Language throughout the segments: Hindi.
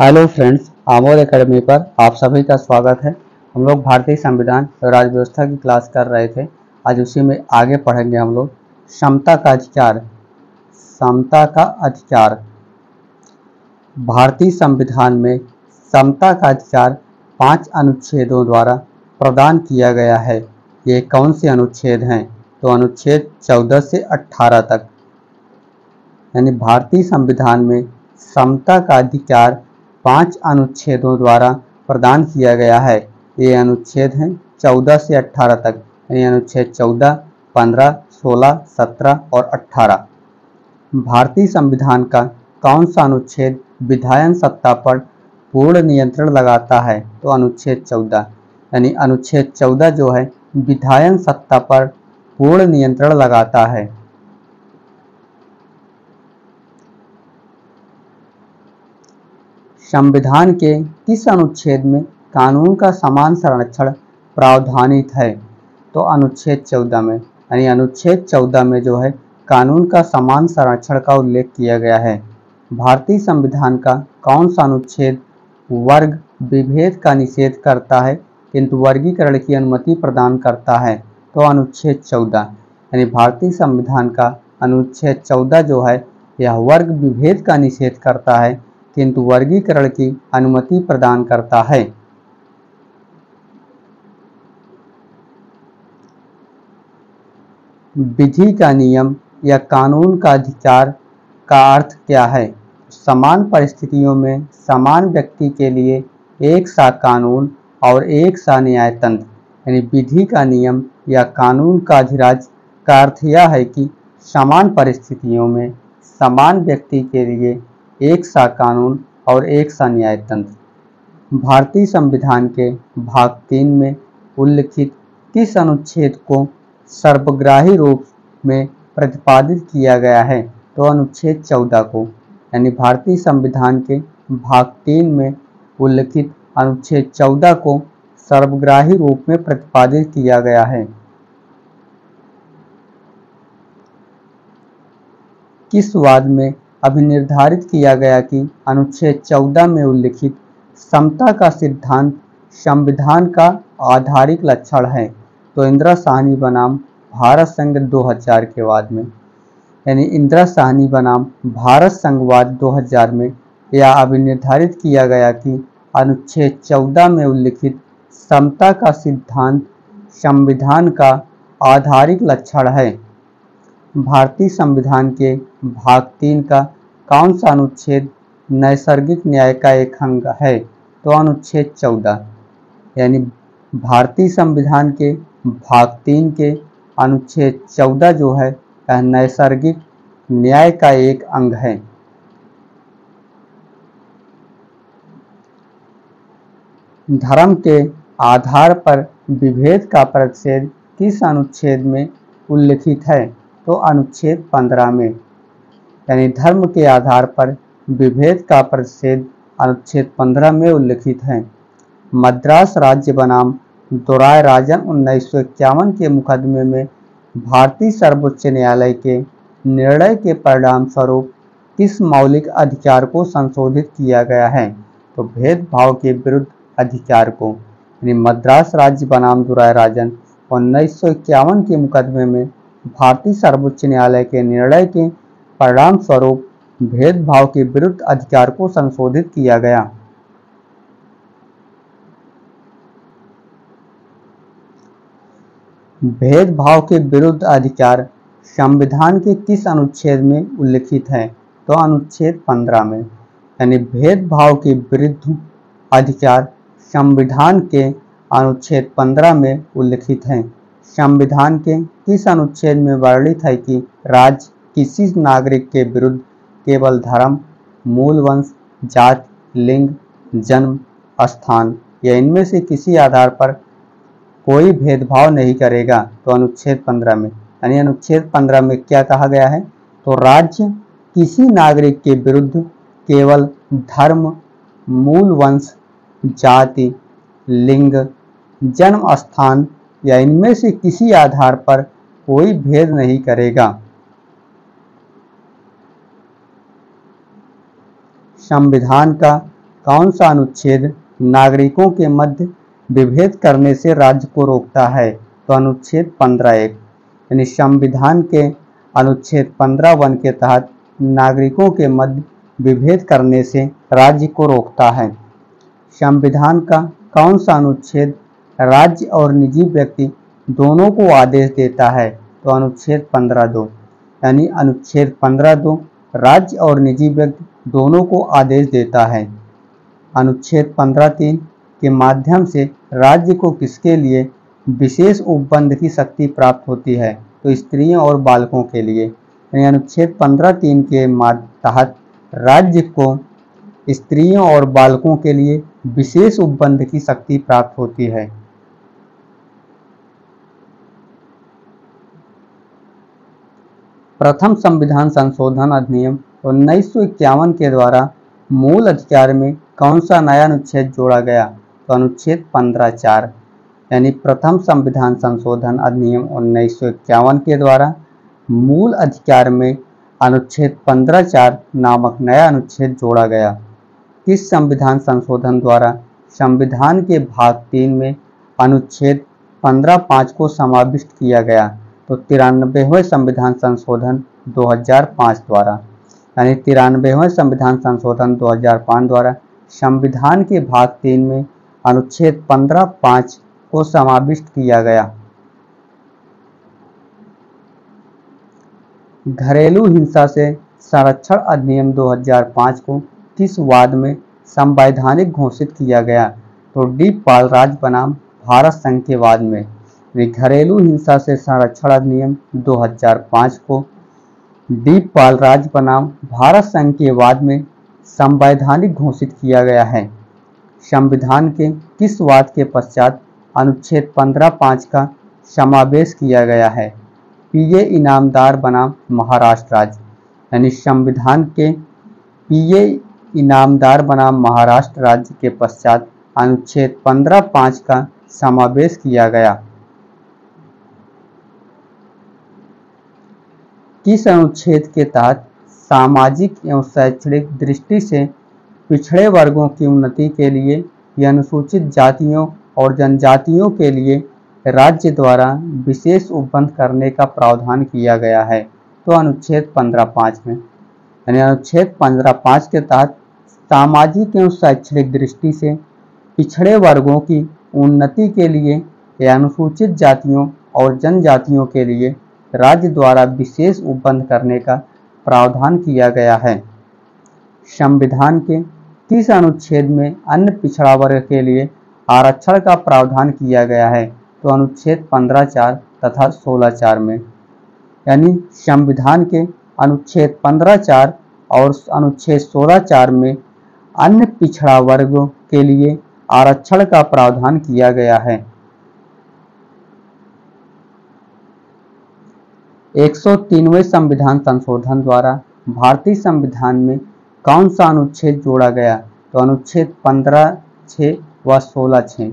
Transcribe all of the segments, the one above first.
हेलो फ्रेंड्स, आमोद एकेडमी पर आप सभी का स्वागत है। हम लोग भारतीय संविधान और राज्य व्यवस्था की क्लास कर रहे थे। आज उसी में आगे पढ़ेंगे हम लोग समता का अधिकार। समता का अधिकार भारतीय संविधान में समता का अधिकार 5 अनुच्छेदों द्वारा प्रदान किया गया है। ये कौन से अनुच्छेद हैं? तो अनुच्छेद 14 से 18 तक, यानी भारतीय संविधान में समता का अधिकार 5 अनुच्छेदों द्वारा प्रदान किया गया है। ये अनुच्छेद हैं 14 से 18 तक, यानी अनुच्छेद 14, 15, 16, 17 और 18। भारतीय संविधान का कौन सा अनुच्छेद विधायन सत्ता पर पूर्ण नियंत्रण लगाता है? तो अनुच्छेद 14, यानी अनुच्छेद 14 जो है विधायन सत्ता पर पूर्ण नियंत्रण लगाता है। संविधान के किस अनुच्छेद में कानून का समान संरक्षण प्रावधानित है? तो अनुच्छेद 14 में, यानी अनुच्छेद 14 में जो है कानून का समान संरक्षण का उल्लेख किया गया है। भारतीय संविधान का कौन सा अनुच्छेद वर्ग विभेद का निषेध करता है किंतु वर्गीकरण की अनुमति प्रदान करता है? तो अनुच्छेद 14, यानी भारतीय संविधान का अनुच्छेद 14 जो है यह वर्ग विभेद का निषेध करता है किंतु वर्गीकरण की अनुमति प्रदान करता है। विधि का नियम या कानून का अधिकार का अर्थ क्या है? समान परिस्थितियों में समान व्यक्ति के लिए एक सा कानून और एक सा न्याय तंत्र, यानी विधि का नियम या कानून का अधिराज का अर्थ यह है कि समान परिस्थितियों में समान व्यक्ति के लिए एक सा कानून और एक सा न्याय तंत्र। भारतीय संविधान के भाग 3 में उल्लिखित किस अनुच्छेद को सर्वग्राही रूप में प्रतिपादित किया गया है? तो अनुच्छेद 14 को, यानी भारतीय संविधान के भाग 3 में उल्लिखित अनुच्छेद 14 को सर्वग्राही रूप में प्रतिपादित किया गया है। किस वाद में अभिनिर्धारित किया गया कि अनुच्छेद 14 में उल्लिखित समता का सिद्धांत संविधान का आधारिक लक्षण है? तो इंदिरा साहनी बनाम भारत संघ 2000 के वाद में, यानी इंदिरा साहनी बनाम भारत संघवाद 2000 में यह अभिनिर्धारित किया गया कि अनुच्छेद 14 में उल्लिखित समता का सिद्धांत संविधान का आधारिक लक्षण है। भारतीय संविधान के भाग 3 का कौन सा अनुच्छेद नैसर्गिक न्याय का एक अंग है? तो अनुच्छेद 14, यानी भारतीय संविधान के भाग 3 के अनुच्छेद 14 जो है यह नैसर्गिक न्याय का एक अंग है। धर्म के आधार पर विभेद का परिच्छेद किस अनुच्छेद में उल्लिखित है? तो अनुच्छेद 15 में, यानी धर्म के आधार पर विभेद का परिच्छेद अनुच्छेद 15 में उल्लिखित है। मद्रास राज्य बनाम दोराय राजन 1951 के मुकदमे में भारतीय सर्वोच्च न्यायालय के निर्णय के परिणाम स्वरूप किस मौलिक अधिकार को संशोधित किया गया है? तो भेदभाव के विरुद्ध अधिकार को, यानी मद्रास राज्य बनाम दोराय राजन 1951 के मुकदमे में भारतीय सर्वोच्च न्यायालय के निर्णय के परिणाम स्वरूप भेदभाव के विरुद्ध अधिकार को संशोधित किया गया। भेदभाव के विरुद्ध अधिकार संविधान के किस अनुच्छेद में उल्लिखित है? तो अनुच्छेद 15 में, यानी भेदभाव के विरुद्ध अधिकार संविधान के अनुच्छेद 15 में उल्लिखित है। संविधान के किस अनुच्छेद में वर्णित है कि राज्य किसी नागरिक के विरुद्ध केवल धर्म, मूल वंश, जाति, लिंग, जन्म स्थान या इनमें से किसी आधार पर कोई भेदभाव नहीं करेगा? तो अनुच्छेद 15 में, यानी अनुच्छेद 15 में क्या कहा गया है? तो राज्य किसी नागरिक के विरुद्ध केवल धर्म, मूल वंश, जाति, लिंग, जन्म स्थान या इनमें से किसी आधार पर कोई भेद नहीं करेगा। संविधान का कौन सा अनुच्छेद नागरिकों के मध्य विभेद करने से राज्य को रोकता है? तो अनुच्छेद 15(1) यानी संविधान के अनुच्छेद 15(1) के तहत नागरिकों के मध्य विभेद करने से राज्य को रोकता है। संविधान का कौन सा अनुच्छेद राज्य और निजी व्यक्ति दोनों को आदेश देता है? तो अनुच्छेद 15(2) यानी अनुच्छेद 15(2) राज्य और निजी व्यक्ति दोनों को आदेश देता है। अनुच्छेद 15(3) के माध्यम से राज्य को किसके लिए विशेष उपबंध की शक्ति प्राप्त होती है? तो स्त्रियों और बालकों के लिए। यानी अनुच्छेद 15(3) के तहत राज्य को स्त्रियों और बालकों के लिए विशेष उपबंध की शक्ति प्राप्त होती है। प्रथम संविधान संशोधन अधिनियम 1951 के द्वारा मूल अधिकार में कौन सा नया अनुच्छेद जोड़ा गया? तो अनुच्छेद 15(4) यानी प्रथम संविधान संशोधन अधिनियम 1951 के द्वारा मूल अधिकार में अनुच्छेद 15(4) नामक नया अनुच्छेद जोड़ा गया। किस संविधान संशोधन द्वारा संविधान के भाग 3 में अनुच्छेद 15(5) को समाविष्ट किया गया? तो 93वें संविधान संशोधन 2005 द्वारा। यानी 93वें संविधान संशोधन 2005 द्वारा संविधान के भाग 3 में अनुच्छेद 15(5) को समाविष्ट किया गया। घरेलू हिंसा से संरक्षण अधिनियम 2005 को किस वाद में संवैधानिक घोषित किया गया? तो डी पाल राज बनाम भारत संघ के वाद में। घरेलू हिंसा से संरक्षण अधिनियम 2005 को डी पाल राज बनाम भारत संघ के वाद में संवैधानिक घोषित किया गया है। संविधान के किस वाद के पश्चात अनुच्छेद 15(5) का समावेश किया गया है? पीए इनामदार बनाम महाराष्ट्र राज्य। यानी संविधान के पीए इनामदार बनाम महाराष्ट्र राज्य के पश्चात अनुच्छेद 15(5) का समावेश किया गया। किस अनुच्छेद के तहत सामाजिक एवं शैक्षणिक दृष्टि से पिछड़े वर्गों की उन्नति के लिए या अनुसूचित जातियों और जनजातियों के लिए राज्य द्वारा विशेष उपबंध करने का प्रावधान किया गया है? तो अनुच्छेद 15(5) में। यानी अनुच्छेद 15(5) के तहत सामाजिक एवं शैक्षणिक दृष्टि से पिछड़े वर्गों की उन्नति के लिए या अनुसूचित जातियों और जनजातियों के लिए राज्य द्वारा विशेष उपबंध करने का प्रावधान किया गया है। संविधान के किस अनुच्छेद में अन्य पिछड़ा वर्ग के लिए आरक्षण का प्रावधान किया गया है? तो अनुच्छेद 15(4) तथा 16(4) में। यानी संविधान के अनुच्छेद 15(4) और अनुच्छेद 16(4) में अन्य पिछड़ा वर्गों के लिए आरक्षण का प्रावधान किया गया है। 103वें संविधान संशोधन द्वारा भारतीय संविधान में कौन सा अनुच्छेद जोड़ा गया? तो अनुच्छेद 15(6) व 16(6).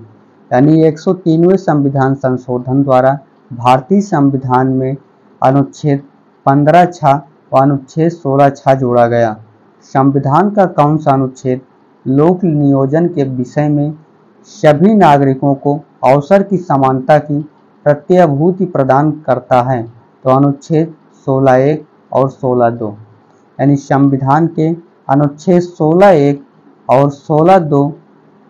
यानी 103वें संविधान संशोधन द्वारा भारतीय संविधान में अनुच्छेद 15(6) व अनुच्छेद 16(6) जोड़ा गया। संविधान का कौन सा अनुच्छेद लोक नियोजन के विषय में सभी नागरिकों को अवसर की समानता की प्रत्यभूति प्रदान करता है? तो अनुच्छेद 16(1) और 16(2). यानी संविधान के अनुच्छेद 16(1) और 16(2)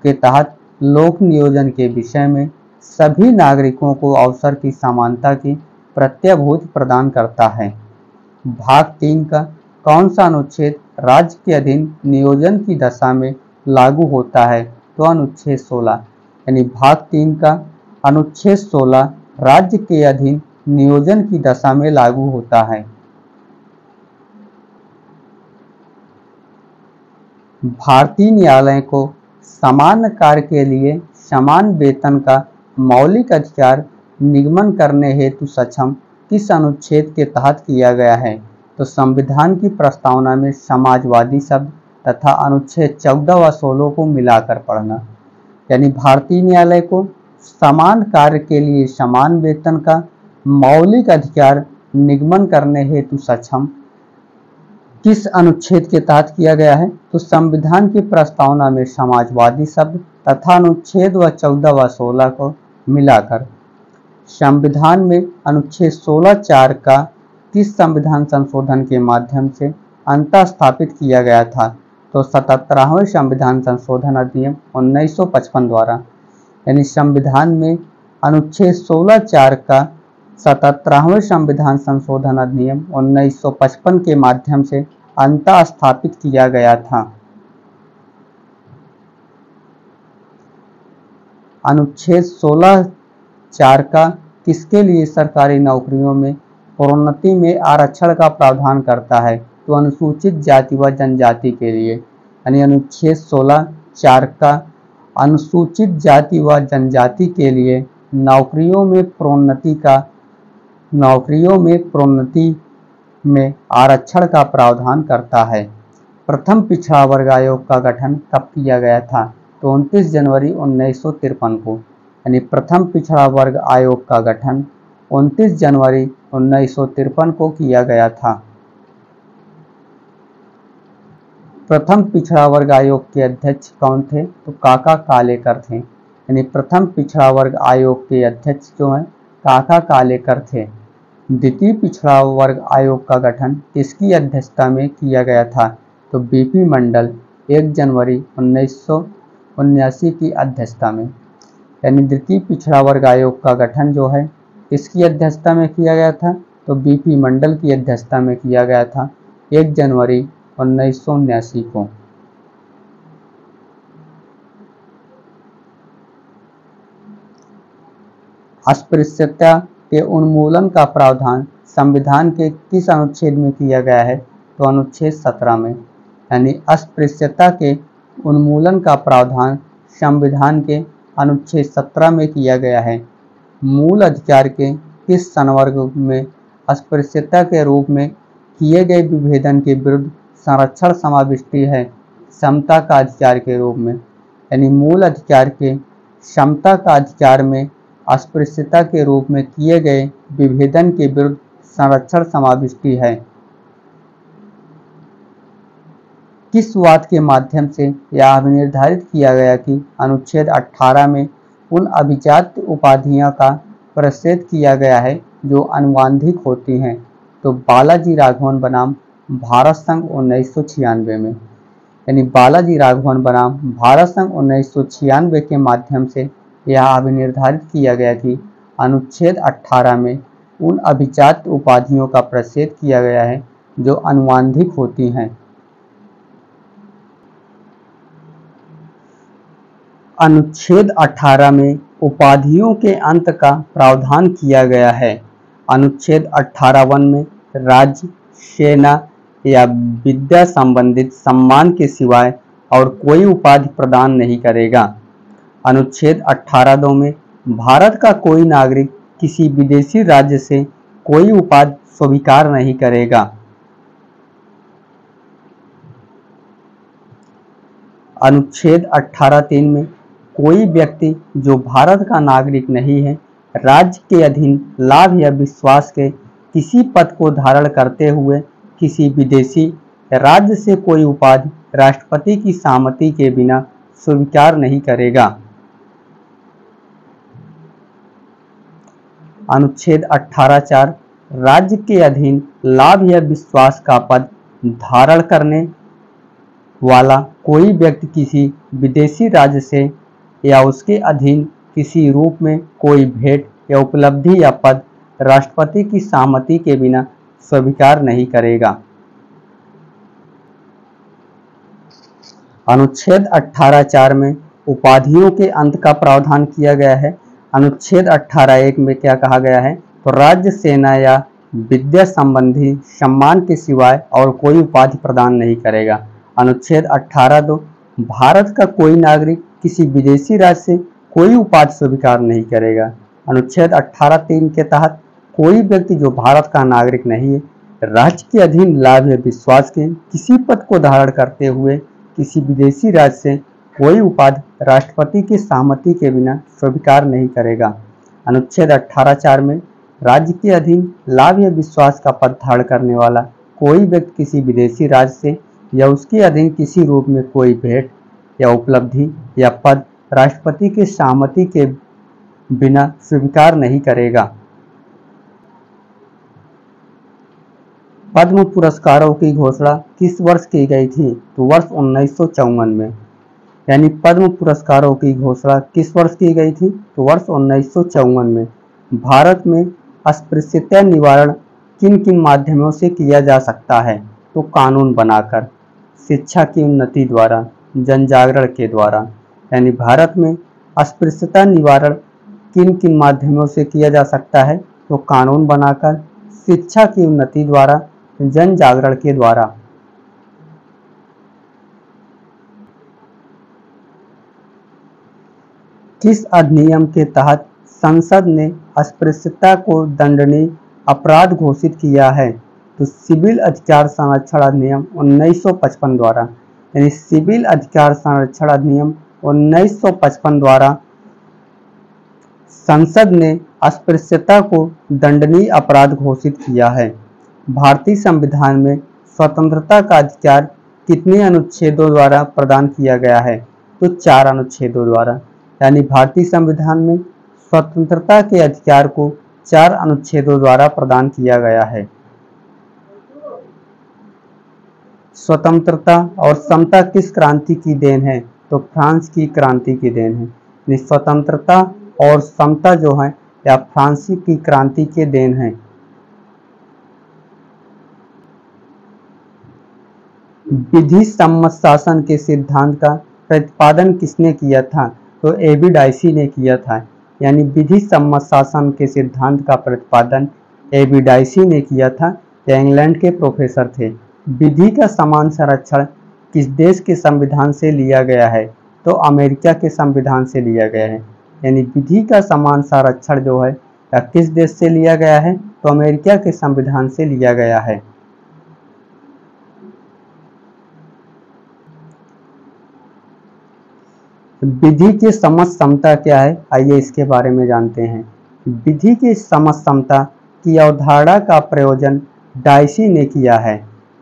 के तहत लोक नियोजन के विषय में सभी नागरिकों को अवसर की समानता की प्रत्यभूति प्रदान करता है। भाग 3 का कौन सा अनुच्छेद राज्य के अधीन नियोजन की दशा में लागू होता है? तो अनुच्छेद 16। यानी भाग 3 का अनुच्छेद 16 राज्य के अधीन नियोजन की दशा में लागू होता है। भारतीय न्यायालय को समान कार्य के लिए समान वेतन का मौलिक अधिकार निगमन करने हेतु सक्षम किस अनुच्छेद के तहत किया गया है? तो संविधान की प्रस्तावना में समाजवादी शब्द तथा अनुच्छेद 14 व 16 को मिलाकर पढ़ना। यानी भारतीय न्यायालय को समान कार्य के लिए समान वेतन का मौलिक अधिकार निगमन करने हेतु सक्षम किस अनुच्छेद के तहत किया गया है? तो संविधान की प्रस्तावना में समाजवादी शब्द तथा अनुच्छेद व 14 व 16 को मिलाकर संविधान में अनुच्छेद 16(4) का किस संविधान संशोधन के माध्यम से अंतः स्थापित किया गया था? तो 77वें संविधान संशोधन अधिनियम 1955 द्वारा। यानी संविधान में अनुच्छेद 16(4) का 77वें संविधान संशोधन अधिनियम 1955 के माध्यम से अंतः स्थापित किया गया था। अनुच्छेद 16(4) का किसके लिए सरकारी नौकरियों में प्रोन्नति में आरक्षण का प्रावधान करता है? तो अनुसूचित जाति व जनजाति के लिए। यानी अनुच्छेद 16(4) का अनुसूचित जाति व जनजाति के लिए नौकरियों में प्रोन्नति में आरक्षण का प्रावधान करता है। प्रथम पिछड़ा वर्ग आयोग का गठन कब किया गया था? तो 29 जनवरी 1953 को। यानी प्रथम पिछड़ा वर्ग आयोग का गठन 29 जनवरी 1953 को किया गया था। प्रथम पिछड़ा वर्ग आयोग के अध्यक्ष कौन थे? तो काका कालेकर थे। यानी प्रथम पिछड़ा वर्ग आयोग के अध्यक्ष जो हैं काका कालेकर थे। द्वितीय पिछड़ा वर्ग आयोग का गठन किसकी अध्यक्षता में किया गया था? तो बीपी मंडल 1 जनवरी 1979 की अध्यक्षता में। यानी द्वितीय पिछड़ा वर्ग आयोग का गठन जो है किसकी अध्यक्षता में किया गया था? तो बीपी मंडल की अध्यक्षता में किया गया था 1 जनवरी 1979 को। अस्पृश्यता के उन्मूलन का प्रावधान संविधान के किस अनुच्छेद में किया गया है? तो अनुच्छेद 17 में। यानी अस्पृश्यता के उन्मूलन का प्रावधान संविधान के अनुच्छेद 17 में किया गया है। मूल अधिकार के किस संवर्ग में अस्पृश्यता के रूप में किए गए विभेदन के विरुद्ध संरक्षण समाविष्टि है? समता का अधिकार के रूप में। यानी मूल अधिकार के समता का अधिकार में अस्पृश्यता के रूप में किए गए विभेदन के विरुद्ध संरक्षण समाविष्टि है। किस वाद के माध्यम से यह निर्धारित किया गया कि अनुच्छेद 18 में उन अभिजात उपाधियों का प्रच्छेद किया गया है जो अनुवांशिक होती हैं? तो बालाजी राघवन बनाम भारत संघ 1996 में। यानी बालाजी राघवन बनाम भारत संघ 1996 के माध्यम से यह निर्धारित किया गया कि अनुच्छेद 18 में उन अभिजात उपाधियों का प्रच्छेद किया गया है जो अनुवांशिक होती हैं। अनुच्छेद 18 में उपाधियों के अंत का प्रावधान किया गया है। अनुच्छेद 18(1) में राज्य, सेना या विद्या संबंधित सम्मान के सिवाय और कोई उपाधि प्रदान नहीं करेगा। अनुच्छेद 18(2) में भारत का कोई नागरिक किसी विदेशी राज्य से कोई उपाधि स्वीकार नहीं करेगा। अनुच्छेद 18(3) में कोई व्यक्ति जो भारत का नागरिक नहीं है राज्य के अधीन लाभ या विश्वास के किसी पद को धारण करते हुए किसी विदेशी राज्य से कोई उपाधि राष्ट्रपति की सहमति के बिना स्वीकार नहीं करेगा। अनुच्छेद 18(4) राज्य के अधीन लाभ या विश्वास का पद धारण करने वाला कोई व्यक्ति किसी विदेशी राज्य से या उसके अधीन किसी रूप में कोई भेंट या उपलब्धि या पद राष्ट्रपति की सहमति के बिना स्वीकार नहीं करेगा। अनुच्छेद 18(4) में उपाधियों के अंत का प्रावधान किया गया है। अनुच्छेद 18(1) में क्या कहा गया है? तो राज्य, सेना या विद्या संबंधी सम्मान के सिवाय और कोई उपाधि प्रदान नहीं करेगा। अनुच्छेद 18(2) भारत का कोई नागरिक किसी विदेशी राज्य से कोई उपाधि स्वीकार नहीं करेगा। अनुच्छेद 18(3) के तहत कोई व्यक्ति जो भारत का नागरिक नहीं है राज्य के अधीन लाभ या विश्वास के किसी पद को धारण करते हुए किसी विदेशी राज्य से कोई उपाधि राष्ट्रपति की सहमति के बिना स्वीकार नहीं करेगा। अनुच्छेद 18(4) में राज्य के अधीन लाभ या विश्वास का पद धारण करने वाला कोई व्यक्ति किसी विदेशी राज्य से या उसके अधीन किसी रूप में कोई भेंट या उपलब्धि या पद राष्ट्रपति की सहमति के बिना स्वीकार नहीं करेगा। पद्म पुरस्कारों की घोषणा किस वर्ष की गई थी? तो वर्ष 1954 में। यानी पद्म पुरस्कारों की घोषणा किस वर्ष की गई थी? तो वर्ष 1954 में। भारत में अस्पृश्यता निवारण किन किन माध्यमों से किया जा सकता है? तो कानून बनाकर, शिक्षा की उन्नति द्वारा, जन जागरण के द्वारा। यानी भारत में अस्पृश्यता निवारण किन किन माध्यमों से किया जा सकता है? तो कानून बनाकर, शिक्षा की उन्नति द्वारा, जन जागरण के द्वारा। किस अधिनियम के तहत संसद ने अस्पृश्यता को दंडनीय अपराध घोषित किया है? तो सिविल अधिकार संरक्षण अधिनियम 1955 द्वारा। यानी सिविल अधिकार संरक्षण अधिनियम 1955 द्वारा संसद ने अस्पृश्यता को दंडनीय अपराध घोषित किया है। भारतीय संविधान में स्वतंत्रता का अधिकार कितने अनुच्छेदों द्वारा प्रदान किया गया है? तो 4 अनुच्छेदों द्वारा। यानी भारतीय संविधान में स्वतंत्रता के अधिकार को 4 अनुच्छेदों द्वारा प्रदान किया गया है। स्वतंत्रता और समता किस क्रांति की देन है? तो फ्रांस की क्रांति की देन है। स्वतंत्रता और समता जो है या फ्रांसी की क्रांति के देन है। विधि सम्मत शासन के सिद्धांत का प्रतिपादन किसने किया था? तो एबी डायसी ने किया था। यानी विधि सम्मत शासन के सिद्धांत का प्रतिपादन एबी डायसी ने किया था। यह इंग्लैंड के प्रोफेसर थे। विधि का समान संरक्षण किस देश के संविधान से लिया गया है? तो अमेरिका के संविधान से लिया गया है। यानी विधि का समान संरक्षण जो है या किस देश से लिया गया है? तो अमेरिका के संविधान से लिया गया है। विधि की समझ समता क्या है? आइए इसके बारे में जानते हैं। विधि की समझ समता की अवधारणा का प्रयोजन डायसी ने किया है।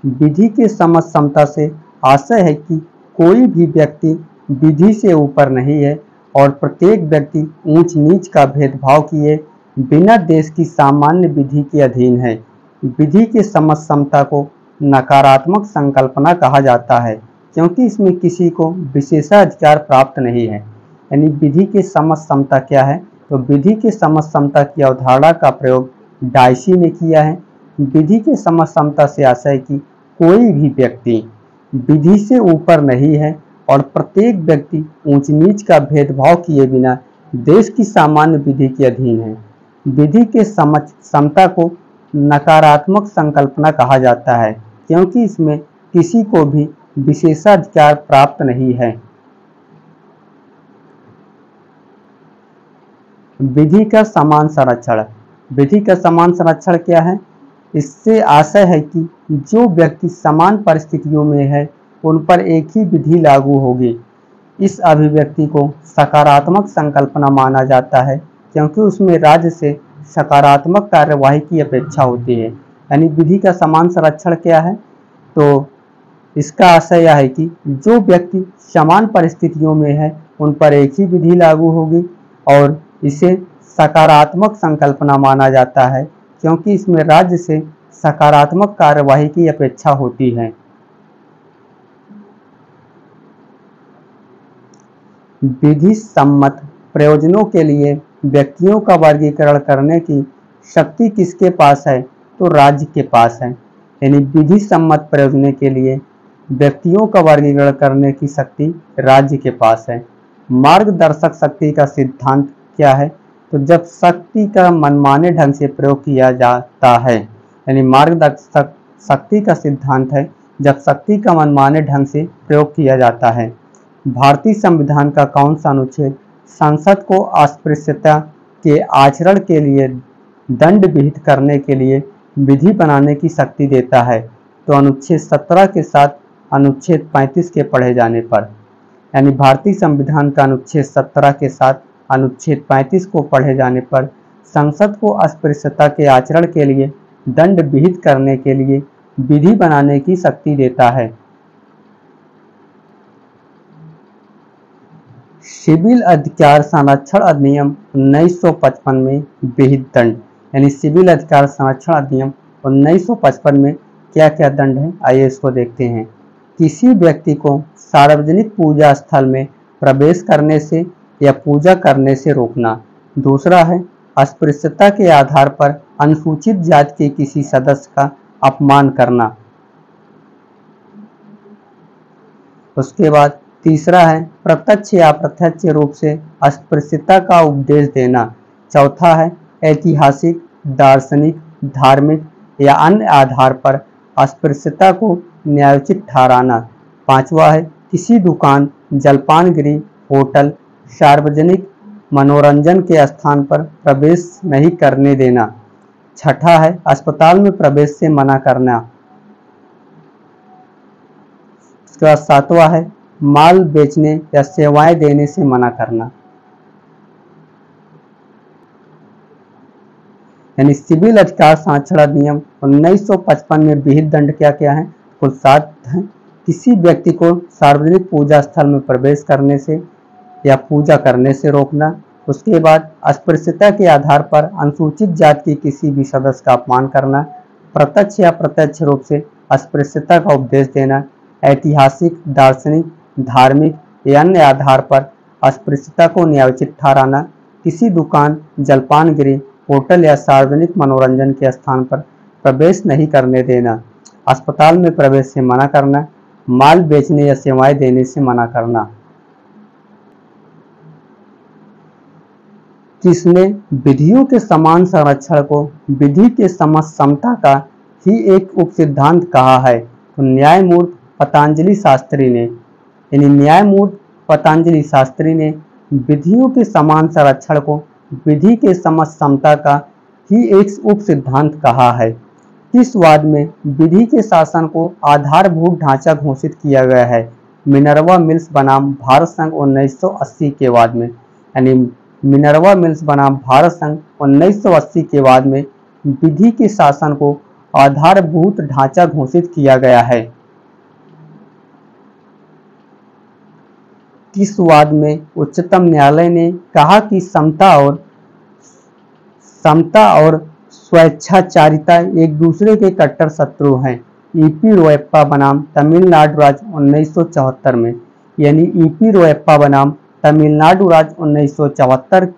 विधि की समझ समता से आशय है कि कोई भी व्यक्ति विधि से ऊपर नहीं है और प्रत्येक व्यक्ति ऊंच नीच का भेदभाव किए बिना देश की सामान्य विधि के अधीन है। विधि की समझ समता को नकारात्मक संकल्पना कहा जाता है क्योंकि इसमें किसी को विशेषाधिकार प्राप्त नहीं है। यानी विधि की समझ समता क्या है? तो विधि की समझ समता की अवधारणा का प्रयोग डायसी ने किया है। विधि की समझ समता से आशय कि कोई भी व्यक्ति विधि से ऊपर नहीं है और प्रत्येक व्यक्ति ऊंच नीच का भेदभाव किए बिना देश की सामान्य विधि के अधीन है। विधि के समझ समता को नकारात्मक संकल्पना कहा जाता है क्योंकि इसमें किसी को भी विशेषाधिकार प्राप्त नहीं है। विधि का समान संरक्षण। विधि का समान संरक्षण क्या है? इससे आशय है कि जो व्यक्ति समान परिस्थितियों में है उन पर एक ही विधि लागू होगी। इस अभिव्यक्ति को सकारात्मक संकल्पना माना जाता है क्योंकि उसमें राज्य से सकारात्मक कार्यवाही की अपेक्षा होती है। यानी विधि का समान संरक्षण क्या है? तो इसका आशय यह है कि जो व्यक्ति समान परिस्थितियों में है उन पर एक ही विधि लागू होगी और इसे सकारात्मक संकल्पना माना जाता है क्योंकि इसमें राज्य से सकारात्मक कार्यवाही की अपेक्षा होती है। विधि सम्मत प्रयोजनों के लिए व्यक्तियों का वर्गीकरण करने की शक्ति किसके पास है? तो राज्य के पास है। यानी विधि सम्मत प्रयोजनों के लिए व्यक्तियों का वर्गीकरण करने की शक्ति राज्य के पास है। मार्गदर्शक शक्ति का सिद्धांत क्या है? तो जब शक्ति का मनमाने ढंग से प्रयोग किया जाता है। यानी मार्गदर्शक शक्ति का सिद्धांत है जब शक्ति का मनमाने ढंग से प्रयोग किया जाता है। भारतीय संविधान का कौन सा अनुच्छेद संसद को अस्पृश्यता के आचरण के लिए दंड विहित करने के लिए विधि बनाने की शक्ति देता है? तो अनुच्छेद 17 के साथ अनुच्छेद 35 के पढ़े जाने पर। यानी भारतीय संविधान का अनुच्छेद 17 के साथ अनुच्छेद 35 को पढ़े जाने पर संसद को अस्पृश्यता के आचरण के लिए दंड विहित करने के लिए विधि बनाने की शक्ति देता है। सिविल अधिकार संरक्षण अधिनियम 1955 में विहित दंड, यानी सिविल अधिकार संरक्षण अधिनियम 1955 में क्या क्या दंड है, आइए इसको देखते हैं। किसी व्यक्ति को सार्वजनिक पूजा स्थल में प्रवेश करने से या पूजा करने से रोकना। दूसरा है अस्पृश्यता के आधार पर अनुसूचित जाति के किसी सदस्य का अपमान करना। उसके बाद तीसरा है प्रत्यक्ष या अप्रत्यक्ष रूप से अस्पृश्यता का उपदेश देना। चौथा है ऐतिहासिक, दार्शनिक, धार्मिक या अन्य आधार पर अस्पृश्यता को न्यायोचित ठहराना। पांचवा है किसी दुकान, जलपान गृह, होटल, सार्वजनिक मनोरंजन के स्थान पर प्रवेश नहीं करने देना। छठा है अस्पताल में प्रवेश से मना करना। उसके बाद सातवां है माल बेचने या सेवाएं देने से मना करना। यानी सिविल अधिकार संरक्षण अधिनियम 1955 में विहित दंड क्या क्या है, कुल 7 हैं। किसी व्यक्ति को सार्वजनिक पूजा स्थल में प्रवेश करने से या पूजा करने से रोकना। उसके बाद अस्पृश्यता के आधार पर अनुसूचित जाति के किसी भी सदस्य का अपमान करना। प्रत्यक्ष या प्रत्यक्ष रूप से अस्पृश्यता का उपदेश देना। ऐतिहासिक, दार्शनिक, धार्मिक या अन्य आधार पर अस्पृश्यता को न्यायोचित ठहराना। किसी दुकान, जलपान गृह, होटल या सार्वजनिक मनोरंजन के स्थान पर प्रवेश नहीं करने देना। अस्पताल में प्रवेश से मना करना। माल बेचने या सेवाएं देने से मना करना। किसने विधियों के समान संरक्षण को विधि के समता का ही एक उपसिद्धांत कहा है, तो न्यायमूर्ति पतंजलि शास्त्री ने, यानी न्यायमूर्ति पतंजलि शास्त्री ने विधियों के समान संरक्षण को विधि के समता का ही एक उपसिद्धांत कहा है। किस वाद में विधि के शासन को आधारभूत ढांचा घोषित किया गया है? मिनर्वा मिल्स बनाम भारत संघ 1980 के वाद में, यानी मिनर्वा मिल्स बनाम भारत संघ 1980 के वाद में विधि के शासन को आधारभूत ढांचा घोषित किया गया है। किस वाद में उच्चतम न्यायालय ने कहा कि समता और स्वेच्छाचारिता एक दूसरे के कट्टर शत्रु हैं? ईपी रोयप्पा बनाम तमिलनाडु राज्य 1974 में, यानी ईपी रोयप्पा बनाम तमिलनाडु राज्य 1974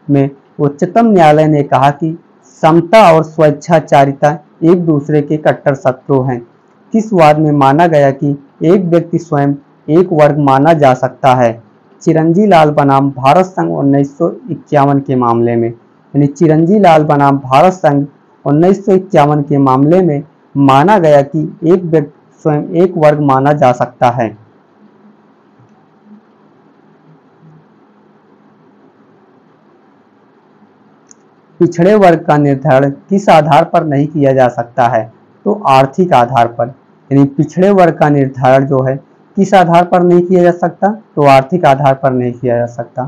में उच्चतम न्यायालय ने कहा कि समता और स्वेच्छाचारिता एक दूसरे के कट्टर शत्रु हैं। किस वाद में माना गया कि एक व्यक्ति स्वयं एक वर्ग माना जा सकता है? चिरंजी लाल बनाम भारत संघ 1951 के मामले में, यानी चिरंजी लाल बनाम भारत संघ 1951 के मामले में माना गया कि एक व्यक्ति स्वयं एक वर्ग माना जा सकता है। पिछड़े वर्ग का निर्धारण किस आधार पर नहीं किया जा सकता है? तो आर्थिक आधार पर। यानी पिछड़े वर्ग का निर्धारण जो है किस आधार पर नहीं किया जा सकता? तो आर्थिक आधार पर नहीं किया जा सकता।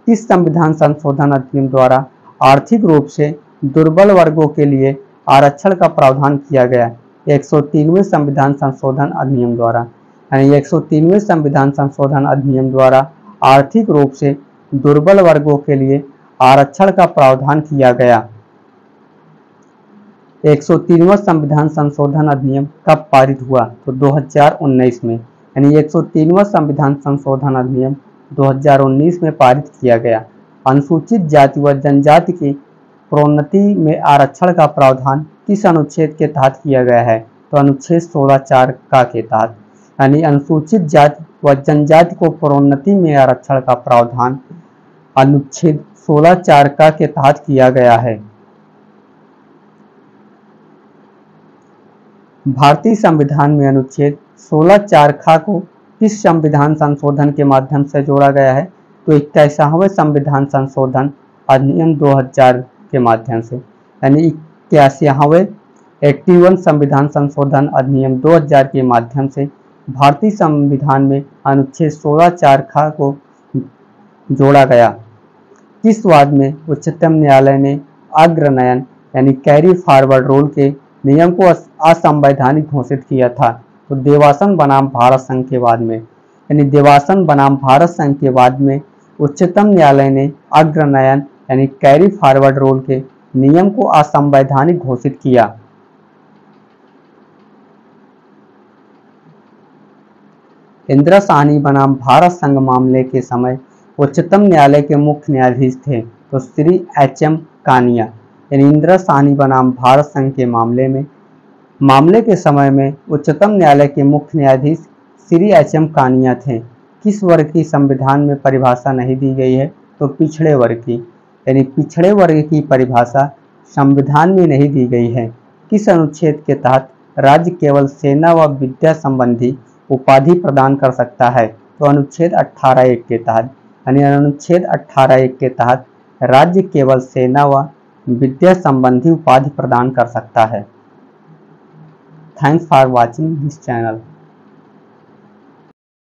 किस संविधान संशोधन अधिनियम द्वारा आर्थिक रूप से दुर्बल वर्गों के लिए आरक्षण का प्रावधान किया गया? 103वें संविधान संशोधन अधिनियम द्वारा, यानी 103वें संविधान संशोधन अधिनियम द्वारा आर्थिक रूप से दुर्बल वर्गों के लिए आरक्षण का प्रावधान किया गया। 103वां संविधान संशोधन अधिनियम कब पारित हुआ? तो 2019 में, यानी 103वां संविधान संशोधन अधिनियम 2019 में पारित किया गया। अनुसूचित जाति व जनजाति की प्रोन्नति में आरक्षण का प्रावधान किस अनुच्छेद के तहत किया गया है? तो अनुच्छेद 16(4) के तहत, यानी अनुसूचित जाति व जनजाति को प्रोन्नति में आरक्षण का प्रावधान अनुच्छेद 16(4) के तहत किया गया है। भारतीय संविधान में अनुच्छेद 16(4) को किस संविधान संशोधन के माध्यम से जोड़ा गया है? तो 81वें संविधान संशोधन अधिनियम 2000 के माध्यम से, यानी 81वें 81 संविधान संशोधन अधिनियम 2000 के माध्यम से भारतीय संविधान में अनुच्छेद 16(4) को जोड़ा गया। किस वाद में उच्चतम न्यायालय ने अग्रनयन यानी कैरी फॉरवर्ड रूल के नियम को असंवैधानिक घोषित किया था? तो देवासन बनाम भारत संघ के बाद में, यानी देवासन बनाम भारत संघ के बाद में उच्चतम न्यायालय ने अग्रनयन यानी कैरी फॉरवर्ड रूल के नियम को असंवैधानिक घोषित किया। इंदिरा साहनी बनाम भारत संघ मामले के समय उच्चतम न्यायालय के मुख्य न्यायाधीश थे तो श्री एच.एम. कानिया। यानी इंदिरा साहनी बनाम भारत संघ के मामले के समय में उच्चतम न्यायालय के मुख्य न्यायाधीश श्री एच.एम. कानिया थे। किस वर्ग की संविधान में परिभाषा नहीं दी गई है? तो पिछड़े वर्ग की, यानी पिछड़े वर्ग की परिभाषा संविधान में नहीं दी गई है। किस अनुच्छेद के तहत राज्य केवल सेना व विद्या संबंधी उपाधि प्रदान कर सकता है? तो अनुच्छेद 18(1) के तहत, यानी अनुच्छेद 18(1) के तहत राज्य केवल सेना व विद्या संबंधी उपाधि प्रदान कर सकता है। Thanks for watching this channel.